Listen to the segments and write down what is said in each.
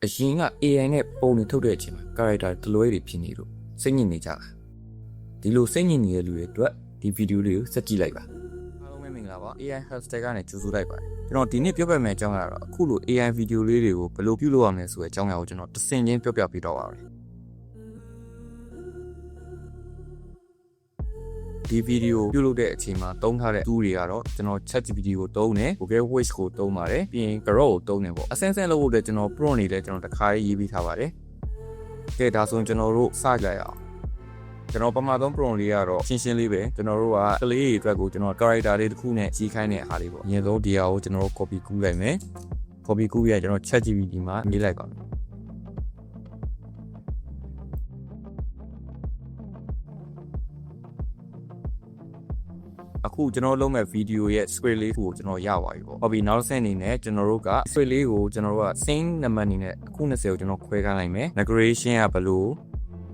အရင်က AI နဲ့ပုံတွေထုတ်တဲ့အချိန်မှာ character တလွဲတွေဖြစ်နေလို့စိတ်ညစ်နေကြတာဒီလိုစိတ်ညစ်နေတဲ့လူတွေအတွက်ဒီဗီဒီယိုလေးကိုဆက်ကြည့်လိုက်ပါအားလုံးပဲမင်္ဂလာပါ AI hashtag ကနေကြိုဆိုလိုက်ပါတယ်ကျွန်တော်ဒီနေ့ပြောပြမယ့်အကြောင်းကတော့အခုလို AI ဗီဒီယိုလေးတွေကိုဘယ်လိုပြုလုပ်ရမလဲဆိုတဲ့အကြောင်းအရာကိုကျွန်တော်တစ်ဆင့်ချင်းပြောပြပေးတော့ပါမယ်ဒီဗီဒီယိုပြုလုပ်တဲ့အချိန်မှာသုံးထားတဲ့ tool တွေကတော့ကျွန်တော် ChatGPT ကိုသုံးတယ် Google Voice ကိုသုံးပါတယ်ပြီးရင် Grok ကိုသုံးတယ်ပေါ့အဆင့်ဆင့်လုပ်ဖို့အတွက်ကျွန်တော် prompt တွေလည်းကျွန်တော်တစ်ခါရေးပြီးထားပါတယ်ကဲဒါဆိုရင်ကျွန်တော်တို့စကြရအောင်ကျွန်တော်ပမာသုံး prompt လေးကတော့ရှင်းရှင်းလေးပဲကျွန်တော်တို့ကကလေးတွေအတွက်ကိုကျွန်တော် character လေးတစ်ခုနဲ့ကြီးခိုင်းတဲ့အားလေးပေါ့အရင်ဆုံးဒီဟာကိုကျွန်တော်တို့ copy ကူးလိုက်မယ် copy ကူးပြီးကျွန်တော် ChatGPT မှာရေးလိုက်ပါမယ်အခုကျွန်တော်လုပ်မဲ့ဗီဒီယိုရဲ့ script လေးကိုကျွန်တော်ရပါပြီပေါ့ဟုတ်ပြီနောက်ဆက်အနေနဲ့ကျွန်တော်တို့က script လေးကိုကျွန်တော်တို့က scene number အနေနဲ့အခု20ကိုကျွန်တော်ခွဲခိုင်းလိုက်မယ် narration ကဘယ်လို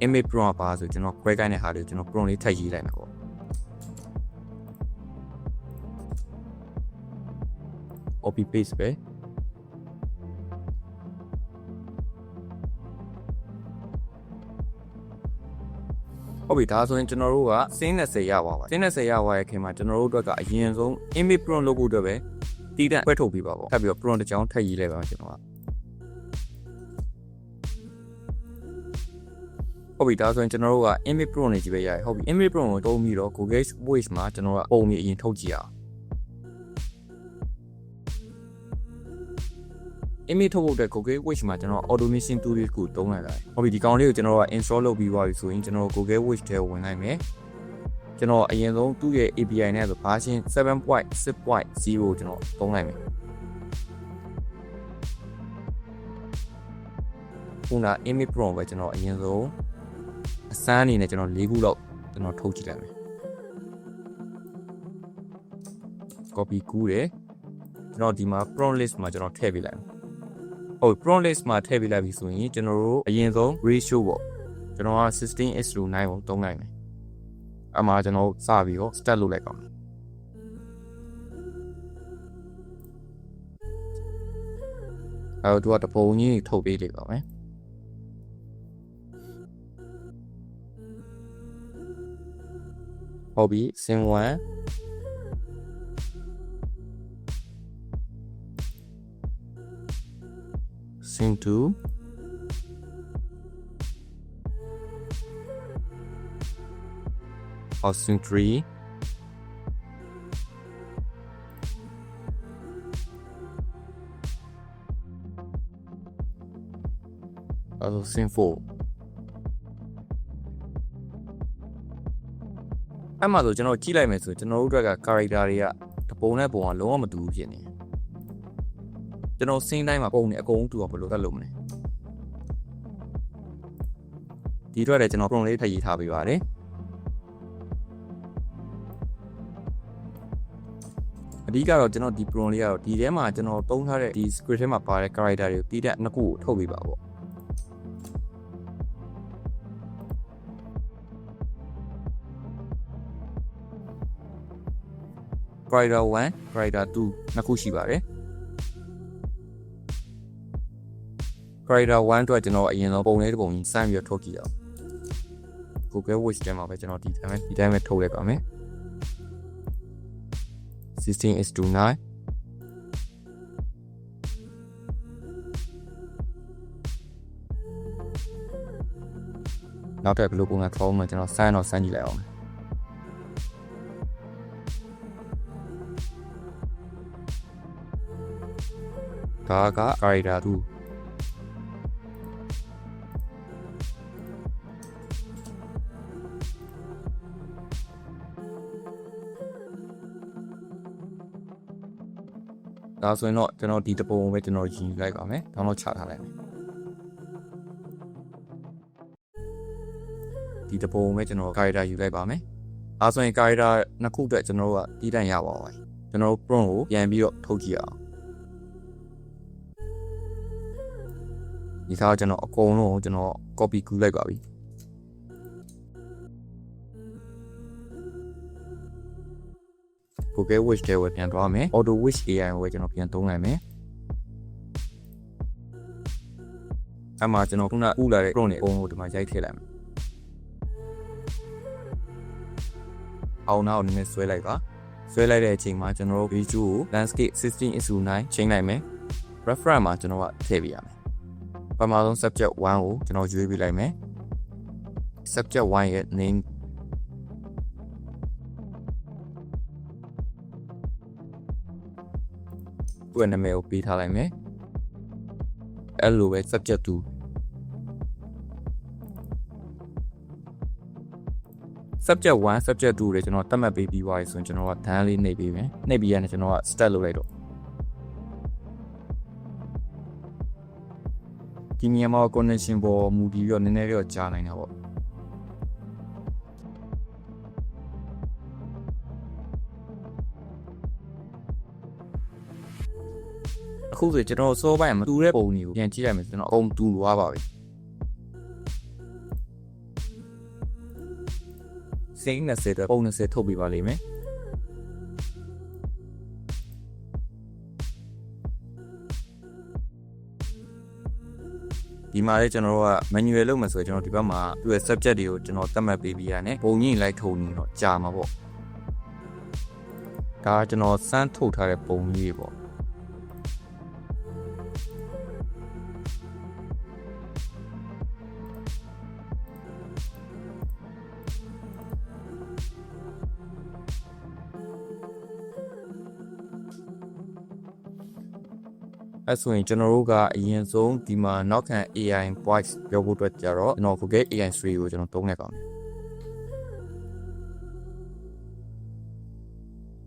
image prompt ပါဆိုကျွန်တော်ခွဲခိုင်းတဲ့ဟာတွေကိုကျွန်တော် prompt လေးထပ်ရေးလိုက်မယ်ပေါ့ copy paste ပဲဟုတ်ပြီဒါဆိုရင်ကျွန်တော်တို့ကစင်း20ရပါပါစင်း20ရပါရဲ့ခင်မှာကျွန်တော်တို့အတွက်ကအရင်ဆုံး image prompt လုပ်ဖို့အတွက်ပဲတီးတန့်ခွဲထုတ်ပေးပါပေါ့ထပ်ပြီးတော့ prompt တစ်ကြောင်းထပ်ရေးလိုက်ပါမယ်ကျွန်တော်ကဟုတ်ပြီဒါဆိုရင်ကျွန်တော်တို့က image prompt နေကြီးပဲရတယ်ဟုတ်ပြီ image prompt ကိုသုံးပြီးတော့ Google Voice မှာကျွန်တော်ကပုံတွေအရင်ထုတ်ကြည့်အောင် image ထုတ်ဖို့အတွက် Google Voice မှာကျွန်တော် automation tool လေးကိုသုံးလိုက်တာဟုတ်ပြီဒီကောင်လေးကိုကျွန်တော်က install လုပ်ပြီးသွားပြီဆိုရင်ကျွန်တော် Google Voice ထဲဝင်လိုက်မယ်ကျွန်တော်အရင်ဆုံးသူ့ရဲ့ API နဲ့ဆို version 7.6.0 ကျွန်တော်သုံးလိုက်မယ်ခုန image prompt ပဲကျွန်တော်အရင်ဆုံးအစမ်းအနေနဲ့ကျွန်တော်၄ခုလောက်ကျွန်တော်ထုတ်ကြည့်လိုက်မယ် copy ကူးတယ်ကျွန်တော်ဒီမှာ prompt list မှာကျွန်တော်ထည့်ပေးလိုက်မယ်ဟုတ် prompt list မှာထည့်ပေးလိုက်ပြီဆိုရင်ကျွန်တော်တို့အရင်ဆုံး ratio ပေါ့ကျွန်တော်က 16:9 ကိုသုံးလိုက်မယ်အမှားကျွန်တော်စပြီးတော့ start လုပ်လိုက်ပါမယ်အဲ့တော့သူကတပုံကြီးထုတ်ပေးလိုက်ပါမယ်ဟုတ်ပြီ sim 1 sim 2 or sim 3 or sim 4အဲ့မှာဆိုကျွန်တော်ကြည့်လိုက်မယ်ဆိုကျွန်တော်တို့က character တွေကတပုံနဲ့ပုံကလုံးဝမတူဘူးဖြစ်နေကျွန်တော်စင်းတိုင်းမှာပုံနေအကုန်တူအောင်ဘယ်လိုတက်လို့မလဲဒီအတွက်လည်းကျွန်တော် prompt လေးထည့်ရေးထားပေးပါတယ်အဓိကတော့ကျွန်တော်ဒီ prompt လေးကတော့ဒီထဲမှာကျွန်တော်သုံးထားတဲ့ဒီ script ထဲမှာပါတဲ့ character တွေကိုတီးတဲ့နှစ်ခုကိုထုတ်ပေးပါပေါ့character 1 character 2နှစ်ခုရှိပါတယ် character 1အတွက်ကျွန်တော်အရင်ဆုံးပုံလေးတစ်ပုံစမ်းပြီးတော့ထုတ်ကြည့်အောင် Google Voice ထဲမှာပဲကျွန်တော်ဒီတိုင်းပဲထုတ်လိုက်ပါမယ် 16:9 နောက်ထပ်ဘယ်လိုပုံစံထောင်းမှကျွန်တော်စမ်းကြည့်လိုက်အောင်ဒါက character 2ဒါဆိုရင်တော့ကျွန်တော်ဒီတပုံပဲကျွန်တော်ယူလိုက်ပါမယ်။ download ချထားလိုက်မယ်။ဒီတပုံပဲကျွန်တော် character ယူလိုက်ပါမယ်။ဒါဆိုရင် character နှစ်ခုအတွက်ကျွန်တော်တို့ကတီးတန့်ရပါပါမယ်။ကျွန်တော်တို့ prompt ကိုပြန်ပြီးတော့ထုတ်ကြည့်အောင်။ဒီသားကျွန်တော်အကုန်လုံးကိုကျွန်တော် copy ကူးလိုက်ပါပြီ။ Google Voice ထဲကိုပြန်သွားမယ် Auto Voice AI ကိုကျွန်တော်ပြန်သုံးလိုက်မယ် အဲ့မှာကျွန်တော်ခုနဥလာတဲ့ prompt တွေအကုန်လုံးဒီမှာရိုက်ထည့်လိုက်မယ်အောင်နောက်နည်းနည်းဆွဲလိုက်ပါဆွဲလိုက်တဲ့အချိန်မှာကျွန်တော်တို့ video ကို landscape 16:9 ချိန်လိုက်မယ် reference မှာကျွန်တော်ကထည့်ပြရမယ်ပထမဆုံး subject 1ကိုကျွန်တော်ရွေးပြလိုက်မယ် subject 1ရဲ့ name သူ့နာမည်ကိုပေးထားလိုက်မယ်အဲ့လိုပဲ subject 2 subject 1 subject 2တွေကျွန်တော်တတ်မှတ်ပေးပြီးသွားပြီဆိုရင်ကျွန်တော်က done လေးနှိပ်ပေးမယ်နှိပ်ပြီးရင်ကျွန်တော်က start လုပ်လိုက်တော့ဒီနေရာမှာ connection ပေါ်မူတည်ပြီးတော့နည်းနည်းတော့ကြာနိုင်တာပေါ့အခုဆိုကျွန်တော်စောပိုင်းမတူတဲ့ပုံတွေကိုပြန်ကြည့်ရမယ်ကျွန်တော်အကုန်တူသွားပါပြီစိတ်20တော့ပုံ20ထုတ်ပြပါလိမ့်မယ်ဒီမှာလေကျွန်တော်တို့က manual လုပ်မယ်ဆိုရင်ကျွန်တော်ဒီဘက်မှာသူ့ရဲ့ subject တွေကိုကျွန်တော်သတ်မှတ်ပေးပြီးရတယ်ပုံကြီးလိုက်ထုံနေတော့ကြာမှာပေါ့ဒါကကျွန်တော်စမ်းထုတ်ထားတဲ့ပုံကြီးပေါ့အဲ့ဆိုရင်ကျွန်တော်တို့ကအရင်ဆုံးဒီမှာနောက်ခံ AI voice ပြောဖို့အတွက်ကြတော့ကျွန်တော် Google AI 3ကိုကျွန်တော်သုံးလိုက်ပါမယ်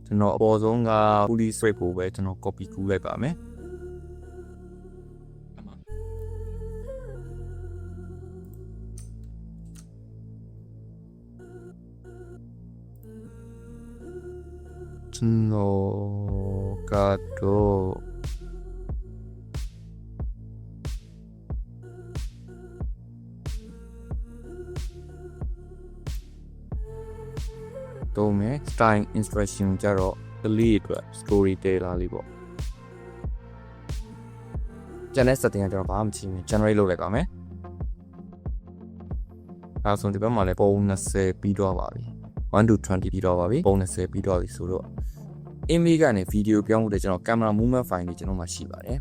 ကျွန်တော်အပေါ်ဆုံးက fully straight ကိုပဲကျွန်တော် copy ကူးလိုက်ပါမယ်ကျွန်တော်ကတော့တော့မယ် style instruction ကြတော့ delete အတွက် storyteller လေးပေါ့ကျန်တဲ့ setting ကကျွန်တော်ဘာမှမကြည့်ဘူး generate လုပ်လိုက်ပါမယ်အဲဆိုဒီဘက်မှာလည်းပုံ20ပြီးတော့ပါပြီ1 to 20ပြီးတော့ပါပြီပုံ20ပြီးတော့ပြီဆိုတော့ image ကနေ video ပြောင်းဖို့တဲ့ကျွန်တော် camera movement file တွေကျွန်တော်မှရှိပါတယ်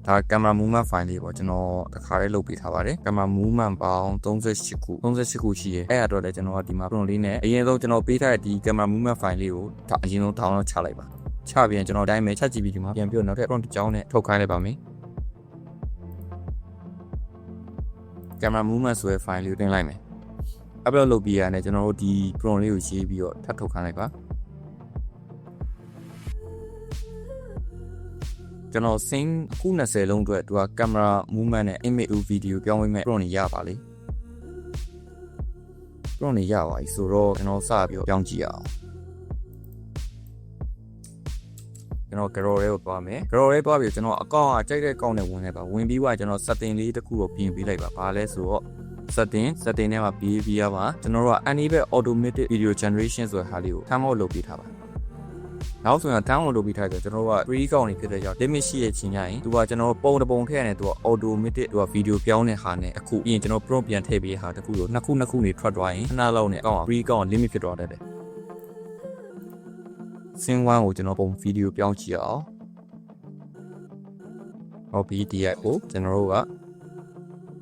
ဒါ camera movement file လေးပေါ့ကျွန်တော်တခါလေးလုပ်ပေးထားပါတယ် camera movement ပေါင်း38ခုရှိရဲအဲ့တော့လည်းကျွန်တော်ကဒီမှာ prompt လေးနဲ့အရင်ဆုံးကျွန်တော်ပေးထားတဲ့ဒီ camera movement file လေးကိုအရင်ဆုံး download ချလိုက်ပါချပြီးရင်ကျွန်တော်တိုင်းမဲ့ ChatGPT မှာပြန်ပြီးတော့နောက်ထပ် prompt တစ်ကြောင်းနဲ့ထုတ်ခိုင်းလိုက်ပါမယ် camera movement ဆိုတဲ့ file လေးကိုတင်လိုက်မယ် upload လုပ်ပြီးရတယ်ကျွန်တော်တို့ဒီ prompt လေးကိုရေးပြီးတော့ထပ်ထုတ်ခိုင်းလိုက်ပါကျွန်တော် scene အခု20လုံးအတွက်သူက camera movement နဲ့ image to video ပြောင်းပေးမဲ့ prompt တွေရပါလေ prompt တွေရပါပြီဆိုတော့ကျွန်တော်စပြီးတော့ပြောင်းကြည့်ရအောင်ကျွန်တော် Grow လေးကိုသွားမယ် Grow လေးသွားပြီးကျွန်တော်အကောင့်ကကြိုက်တဲ့အကောင့်နဲ့ဝင်လိုက်ပါဝင်ပြီးတော့ကျွန်တော် setting လေးတစ်ခုတော့ပြင်ပေးလိုက်ပါဘာလဲဆိုတော့ setting ထဲမှာ behavior ပါကျွန်တော်တို့က enable automatic video generation ဆိုတဲ့ဟာလေးကို turn on လုပ်ပေးထားပါနောက်ဆိုရင် download လုပ်ပြီးထားတယ်ကျွန်တော်တို့က free account တွေဖြစ်တဲ့ကြောင့် limit ရှိရဲ့ချင်းကြရင်သူကကျွန်တော်ပုံတစ်ပုံထည့်ရတယ်သူက automatic သူက video ပြောင်းတဲ့ဟာနဲ့အခုပြီးရင်ကျွန်တော် prompt ပြန်ထည့်ပေးဟာတခုလို့နှစ်ခုနေထွက်သွားရင်ခဏလောက်နဲ့အောက် free account limit ဖြစ်သွားတတ်တယ် scene 1ကိုကျွန်တော်ပုံ video ပြောင်းကြည့်အောင်ဟော PDF ကိုကျွန်တော်တို့က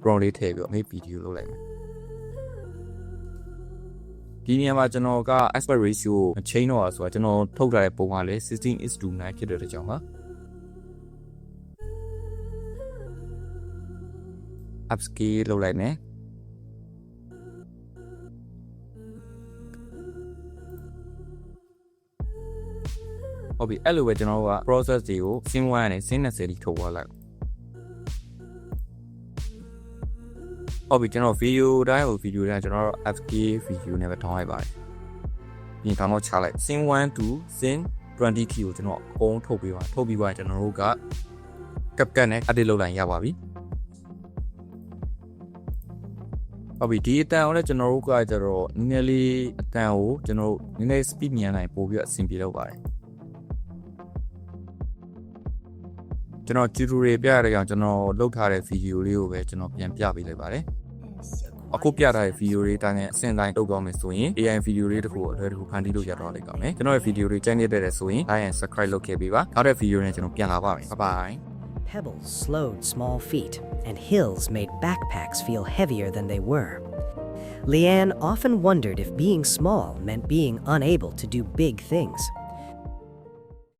prompt လေးထည့်ပြီးတော့ make video လုပ်လိုက်မယ်ဒီနေရာမှာကျွန်တော်က aspect ratio ကိုချိန်တော့ဆိုတာကျွန်တော်ထုတ်ထားတဲ့ပုံကလည်း 16:9 ဖြစ်တဲ့ကြောင့်ပါ upscale လုပ်လိုက်မယ်ဟုတ်ပြီအဲ့လိုပဲကျွန်တော်တို့က process တွေကို scene 1နဲ့ scene 20ထိထုတ်သွားလိုက်ဟုတ်ပြီကျွန်တော် video တိုင်းကျွန်တော်တို့ upscale video နဲ့ပဲထောင်းလိုက်ပါတယ်ဒီထောင်းတော့ချလိုက် scene 1 to scene 20 ကိုကျွန်တော်အကုန်ထုတ်ပြီးပါထုတ်ပြီးပါကျွန်တော်တို့က CapCut နဲ့ edit လုပ်လိုက်ရပါပြီဟုတ်ပြီဒီအတန်ကိုလည်းကျွန်တော်တို့ကကျတော့နည်းနည်းလေးအတန်ကိုကျွန်တော်တို့နည်းနည်း speed မြန်နိုင်ပို့ပြီးအဆင်ပြေတော့ပါတယ် ကျွန်တော် tutorial ပြရတဲ့ကြောင့်ကျွန်တော်လုပ်ထားတဲ့ video လေးကိုပဲကျွန်တော်ပြန်ပြပေးလိုက်ပါတယ်အခုပြထားတဲ့ video လေးတိုင်းနဲ့အဆင့်တိုင်းလုပ်သွားမယ်ဆိုရင် AI video လေးတစ်ခုကိုအလွယ်တကူဖန်တီးလို့ရတော့လိမ့်မယ်ကျွန်တော်ရဲ့ video လေးကြိုက်နေတဲ့ဆိုရင် like and subscribe လုပ်ခဲ့ပေးပါနောက်တဲ့ video နဲ့ကျွန်တော်ပြန်လာပါမယ် bye bye Pebbles slowed small feet, and hills made backpacks feel heavier than they were. Leanne often wondered if being small meant being unable to do big things.